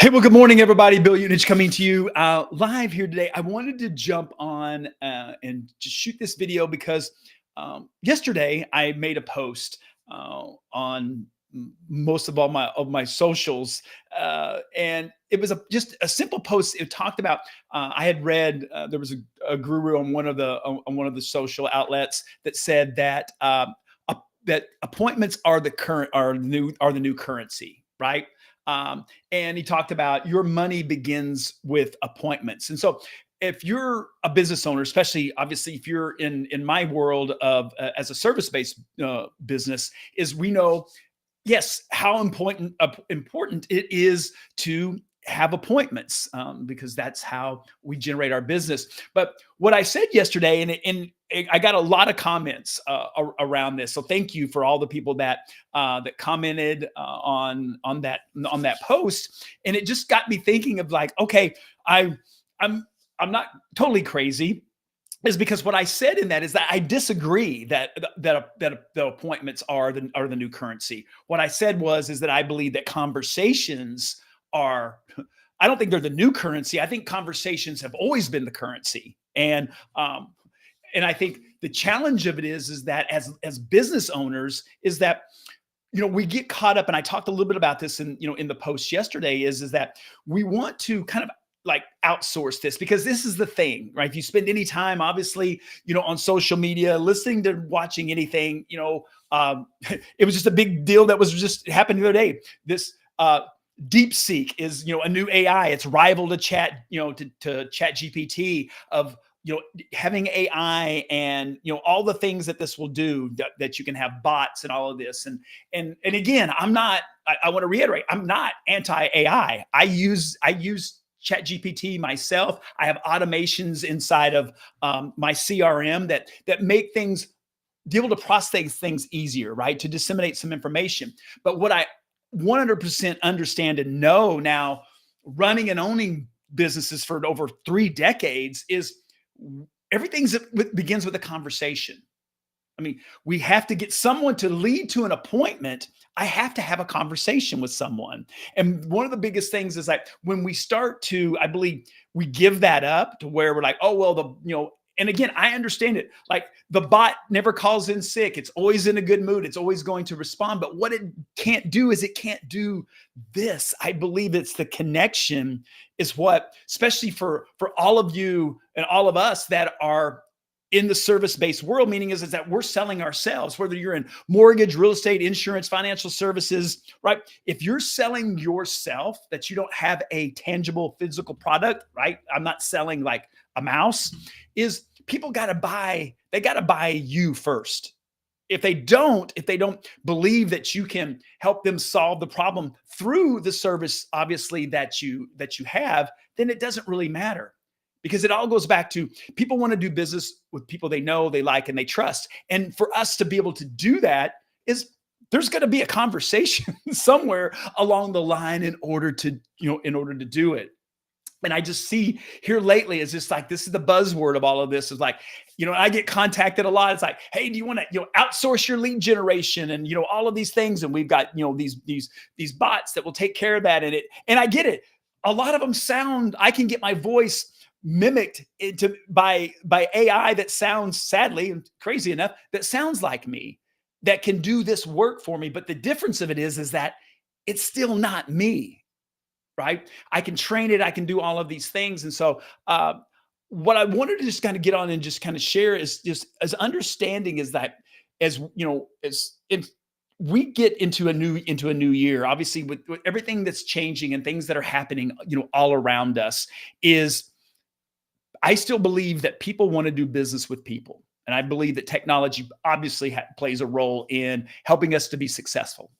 Hey, well, good morning, everybody. Bill Unich coming to you live here today. I wanted to jump on and just shoot this video because yesterday I made a post on most of all my socials, and it was just a simple post. It talked about I had read there was a guru on one of the social outlets that said that that appointments are the new currency, right? And he talked about your money begins with appointments. And so if you're a business owner, especially obviously if you're in my world of as a service-based business, is we know, yes, how important it is to have appointments, because that's how we generate our business. But what I said yesterday, and I got a lot of comments around this. So thank you for all the people that commented on that post, and it just got me thinking of like, okay, I'm I'm not totally crazy, is because what I said in that is that I disagree that the appointments are the new currency. What I said is that I believe that conversations are. I don't think they're the new currency. I think conversations have always been the currency, and I think the challenge of it is that as business owners is that we get caught up, and I talked a little bit about this in the post yesterday, is that we want to kind of like outsource this, because this is the thing, right? If you spend any time, obviously, on social media, listening to watching anything, it was just a big deal that was just happening the other day. This DeepSeek is, a new AI. It's rival to to Chat GPT of, having AI and, all the things that this will do, that you can have bots and all of this. And again, I want to reiterate, I'm not anti AI. I use Chat GPT myself. I have automations inside of my CRM that make things, be able to process things easier, right? To disseminate some information. But what I 100% understand and know now, running and owning businesses for over 3 decades, is everything begins with a conversation. I mean, we have to get someone to lead to an appointment. I have to have a conversation with someone. And one of the biggest things is like when we start to, I believe we give that up to where we're like, oh, well, and again, I understand it. Like the bot never calls in sick. It's always in a good mood. It's always going to respond. But what it can't do is it can't do this. I believe it's the connection is what, especially for all of you and all of us that are in the service-based world, meaning is that we're selling ourselves, whether you're in mortgage, real estate, insurance, financial services, right? If you're selling yourself, that you don't have a tangible physical product, right? I'm not selling like a mouse, is people got to buy you first. If they don't believe that you can help them solve the problem through the service, obviously, that you have, then it doesn't really matter. Because it all goes back to people want to do business with people they know, they like, and they trust. And for us to be able to do that, there's going to be a conversation somewhere along the line in order to do it. And I just see here lately, it's just like, this is the buzzword of all of this, is like, I get contacted a lot. It's like, hey, do you want to, outsource your lead generation and, all of these things. And we've got, these bots that will take care of that. And I get it. A lot of them I can get my voice mimicked by AI that sounds, sadly and crazy enough, that sounds like me, that can do this work for me. But the difference of it is that it's still not me, right? I can train it. I can do all of these things. And so what I wanted to just kind of get on and just kind of share is just as understanding is that as if we get into a new year, obviously with everything that's changing and things that are happening, all around us, is I still believe that people want to do business with people. And I believe that technology obviously plays a role in helping us to be successful.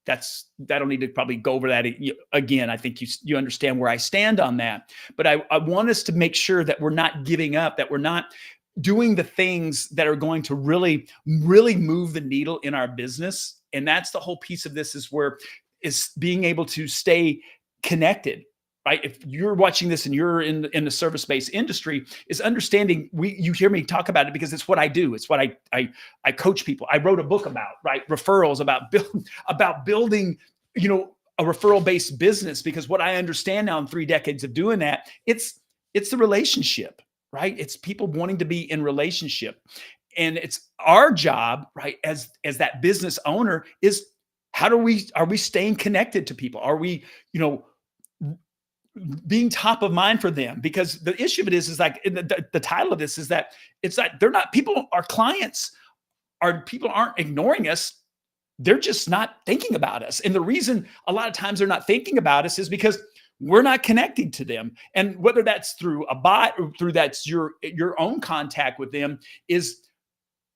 I don't need to probably go over that again. I think you understand where I stand on that. But I want us to make sure that we're not giving up, that we're not doing the things that are going to really, really move the needle in our business. And that's the whole piece of this, is being able to stay connected. Right? If you're watching this and you're in the service-based industry, is understanding you hear me talk about it because it's what I do. It's what I coach people. I wrote a book about, right? Referrals, about building, a referral based business, because what I understand now in 3 decades of doing that, it's the relationship, right? It's people wanting to be in relationship. And it's our job, right, as that business owner, is how are we staying connected to people? Are we, you know, being top of mind for them? Because the issue of it is like the title of this is that it's that they're not people, our clients, our people aren't ignoring us. They're just not thinking about us. And the reason a lot of times they're not thinking about us is because we're not connecting to them. And whether that's through a bot or through that's your own contact with them, is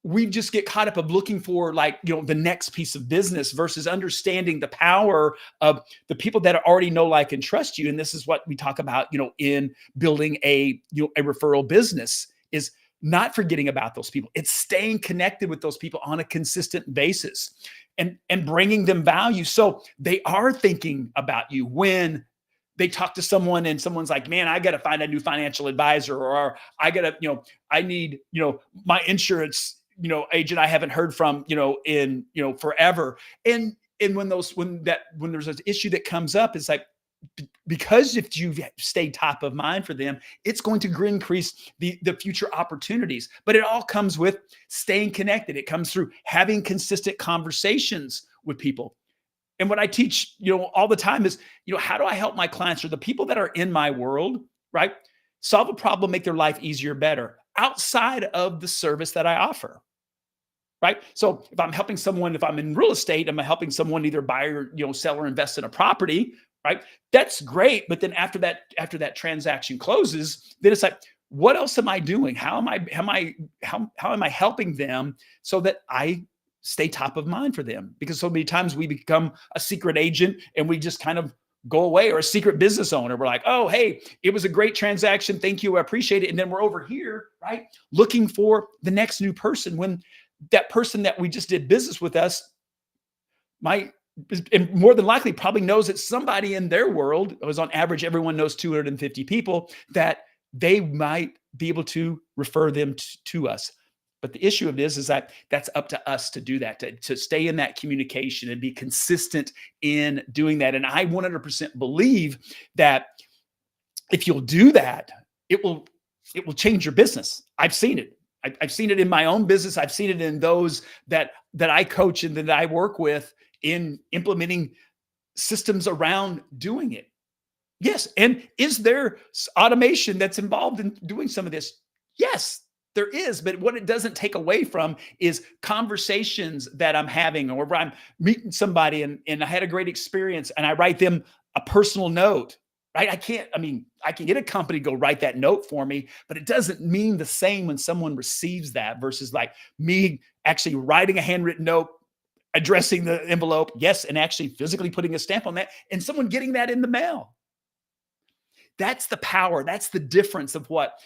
we just get caught up of looking for, like, you know, the next piece of business versus understanding the power of the people that already know, like, and trust you. And this is what we talk about, you know, in building a referral business, is not forgetting about those people. It's staying connected with those people on a consistent basis and bringing them value. So they are thinking about you when they talk to someone and someone's like, man, I got to find a new financial advisor, or I got to, you know, I need, you know, my insurance, you know, agent I haven't heard from, you know, in, you know, forever. And when there's an issue that comes up, it's like, because if you stay top of mind for them, it's going to increase the future opportunities. But it all comes with staying connected. It comes through having consistent conversations with people. And what I teach, you know, all the time is, you know, how do I help my clients or the people that are in my world, right, solve a problem, make their life easier, better, outside of the service that I offer, right? So if I'm helping someone, if I'm in real estate, I'm helping someone either buy or, you know, sell or invest in a property, right? That's great. But then after that transaction closes, then it's like, what else am I doing? How am I helping them so that I stay top of mind for them? Because so many times we become a secret agent and we just kind of go away, or a secret business owner. We're like, oh, hey, it was a great transaction. Thank you. I appreciate it. And then we're over here, right, looking for the next new person, when that person that we just did business with us might, and more than likely probably knows that somebody in their world, it was on average, everyone knows 250 people, that they might be able to refer them to us. But the issue of it is that that's up to us to do that, to stay in that communication and be consistent in doing that. And I 100% believe that if you'll do that, it will change your business. I've seen it. I've seen it in my own business. I've seen it in those that I coach and that I work with in implementing systems around doing it. Yes. And is there automation that's involved in doing some of this? Yes, there is. But what it doesn't take away from is conversations that I'm having, or where I'm meeting somebody and I had a great experience and I write them a personal note, right? I can get a company to go write that note for me, but it doesn't mean the same when someone receives that versus like me actually writing a handwritten note, addressing the envelope, yes, and actually physically putting a stamp on that, and someone getting that in the mail. That's the power. That's the difference of what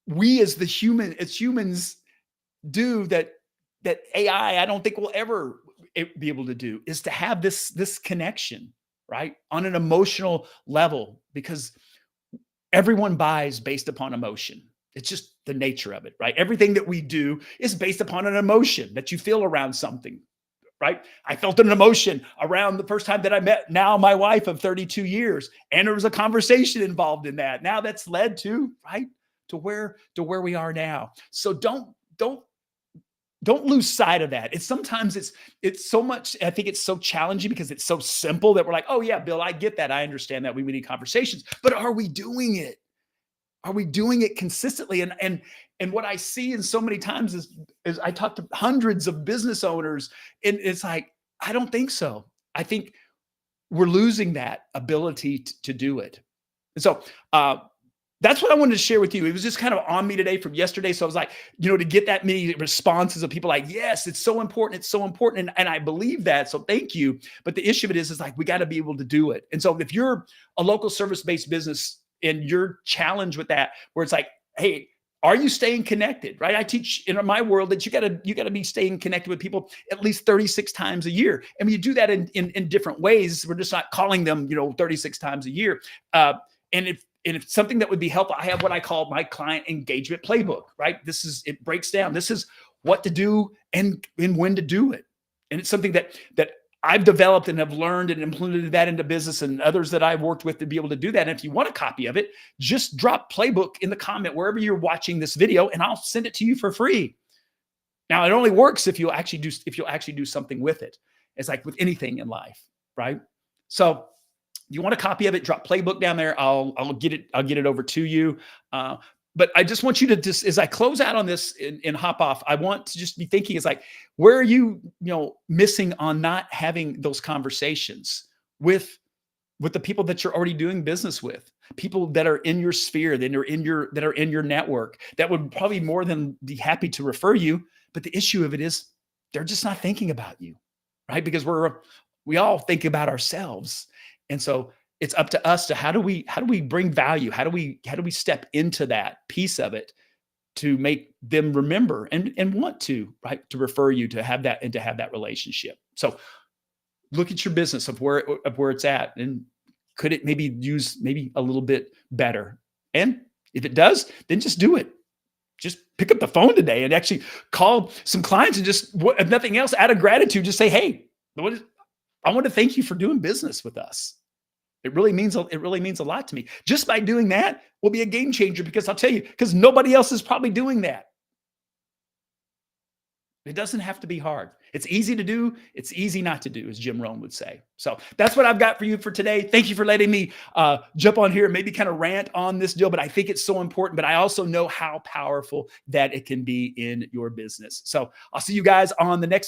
we as humans do that AI, I don't think will ever be able to do, is to have this connection, right, on an emotional level, because everyone buys based upon emotion. It's just the nature of it, right? Everything that we do is based upon an emotion that you feel around something, right? I felt an emotion around the first time that I met now my wife of 32 years, and there was a conversation involved in that. Now that's led to, right, to where we are now. So don't lose sight of that. It's so much, I think it's so challenging because it's so simple that we're like, oh yeah, Bill, I get that. I understand that we need conversations, but are we doing it? Are we doing it consistently? And what I see in so many times is I talk to hundreds of business owners, and it's like, I don't think so. I think we're losing that ability to do it. And so, that's what I wanted to share with you. It was just kind of on me today from yesterday. So I was like, to get that many responses of people like, yes, it's so important. It's so important. And I believe that. So thank you. But the issue of it is like, we got to be able to do it. And so if you're a local service-based business and you're challenged with that, where it's like, hey, are you staying connected? Right? I teach in my world that you gotta be staying connected with people at least 36 times a year. And when you do that in different ways, we're just not calling them, 36 times a year. And if something that would be helpful, I have what I call my client engagement playbook, right? It breaks down. This is what to do and when to do it. And it's something that I've developed and have learned and implemented that into business, and others that I've worked with to be able to do that. And if you want a copy of it, just drop playbook in the comment wherever you're watching this video, and I'll send it to you for free. Now, it only works if you'll actually do something with it. It's like with anything in life, right? So if you want a copy of it, drop playbook down there. I'll get it over to you. But I just want you to just, as I close out on this and hop off, I want to just be thinking, it's like, where are you missing on not having those conversations with the people that you're already doing business with, people that are in your sphere, that are in your network, that would probably more than be happy to refer you. But the issue of it is they're just not thinking about you, right? Because we all think about ourselves. And so it's up to us to how do we bring value? How do we step into that piece of it to make them remember and want to, right, to refer you, to have that, and to have that relationship. So look at your business of where it's at, and could it maybe use a little bit better? And if it does, then just do it. Just pick up the phone today and actually call some clients and just, if nothing else, out of gratitude, just say, hey, I want to thank you for doing business with us. It really means a lot to me. Just by doing that will be a game changer, because I'll tell you, because nobody else is probably doing that. It doesn't have to be hard. It's easy to do. It's easy not to do, as Jim Rohn would say. So that's what I've got for you for today. Thank you for letting me jump on here and maybe kind of rant on this deal, but I think it's so important. But I also know how powerful that it can be in your business. So I'll see you guys on the next